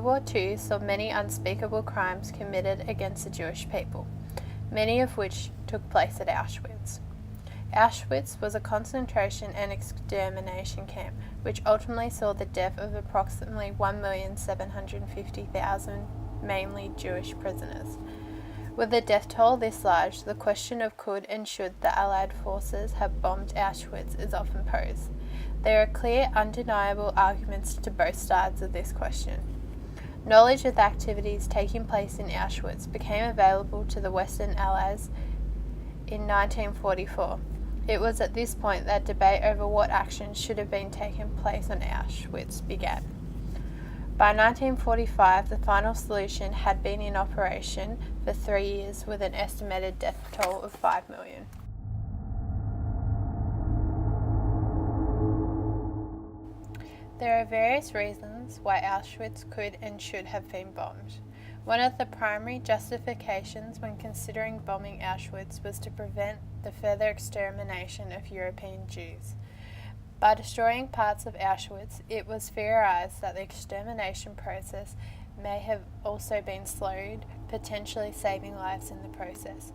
World War II saw many unspeakable crimes committed against the Jewish people, many of which took place at Auschwitz. Auschwitz was a concentration and extermination camp, which ultimately saw the death of approximately 1,750,000 mainly Jewish prisoners. With a death toll this large, the question of could and should the Allied forces have bombed Auschwitz is often posed. There are clear, undeniable arguments to both sides of this question. Knowledge of the activities taking place in Auschwitz became available to the Western Allies in 1944. It was at this point that debate over what actions should have been taken place on Auschwitz began. By 1945, the final solution had been in operation for 3 years with an estimated death toll of 5 million. There are various reasons why Auschwitz could and should have been bombed. One of the primary justifications when considering bombing Auschwitz was to prevent the further extermination of European Jews. By destroying parts of Auschwitz, it was theorized that the extermination process may have also been slowed, potentially saving lives in the process.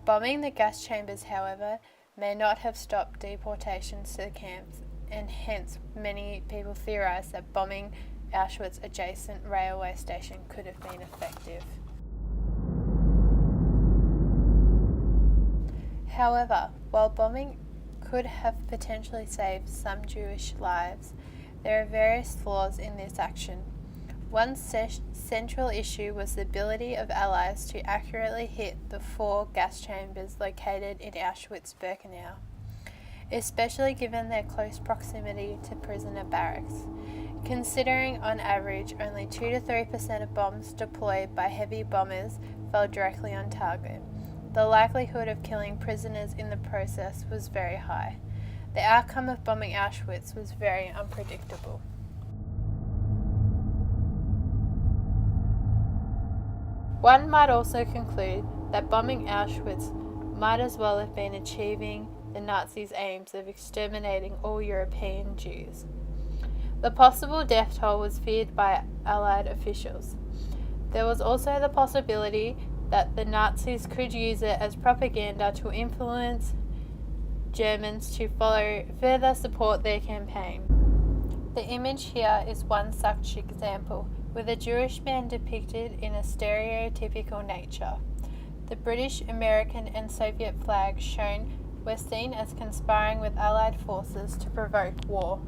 Bombing the gas chambers, however, may not have stopped deportations to the camps, and hence many people theorize that bombing Auschwitz adjacent railway station could have been effective. However, while bombing could have potentially saved some Jewish lives, there are various flaws in this action. One central issue was the ability of Allies to accurately hit the 4 gas chambers located in Auschwitz-Birkenau, especially given their close proximity to prisoner barracks. Considering on average only 2 to 3% of bombs deployed by heavy bombers fell directly on target, the likelihood of killing prisoners in the process was very high. The outcome of bombing Auschwitz was very unpredictable. One might also conclude that bombing Auschwitz might as well have been achieving the Nazis' aims of exterminating all European Jews. The possible death toll was feared by Allied officials. There was also the possibility that the Nazis could use it as propaganda to influence Germans to further support their campaign. The image here is one such example, with a Jewish man depicted in a stereotypical nature. The British, American and Soviet flags shown were seen as conspiring with Allied forces to provoke war.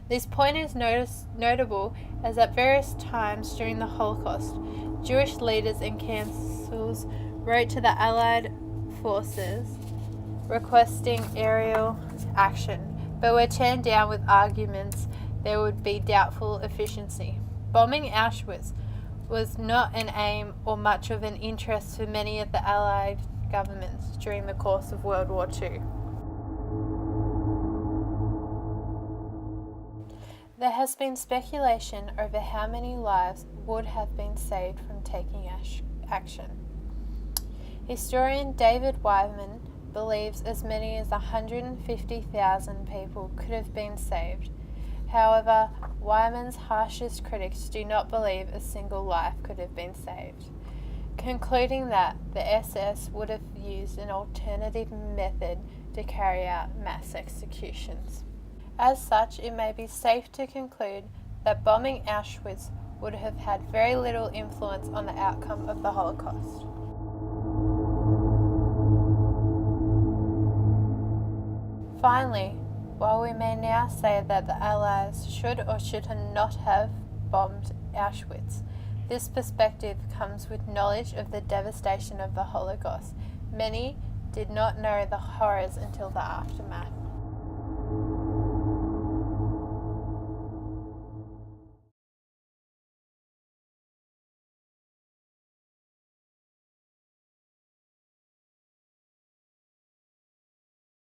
This point is notable as at various times during the Holocaust, Jewish leaders and councils wrote to the Allied forces requesting aerial action, but were turned down with arguments there would be doubtful efficiency. Bombing Auschwitz was not an aim or much of an interest for many of the Allied governments during the course of World War II. There has been speculation over how many lives would have been saved from taking action. Historian David Wyman believes as many as 150,000 people could have been saved. However, Wyman's harshest critics do not believe a single life could have been saved, concluding that the SS would have used an alternative method to carry out mass executions. As such, it may be safe to conclude that bombing Auschwitz would have had very little influence on the outcome of the Holocaust. Finally, while we may now say that the Allies should or should not have bombed Auschwitz, this perspective comes with knowledge of the devastation of the Holocaust. Many did not know the horrors until the aftermath.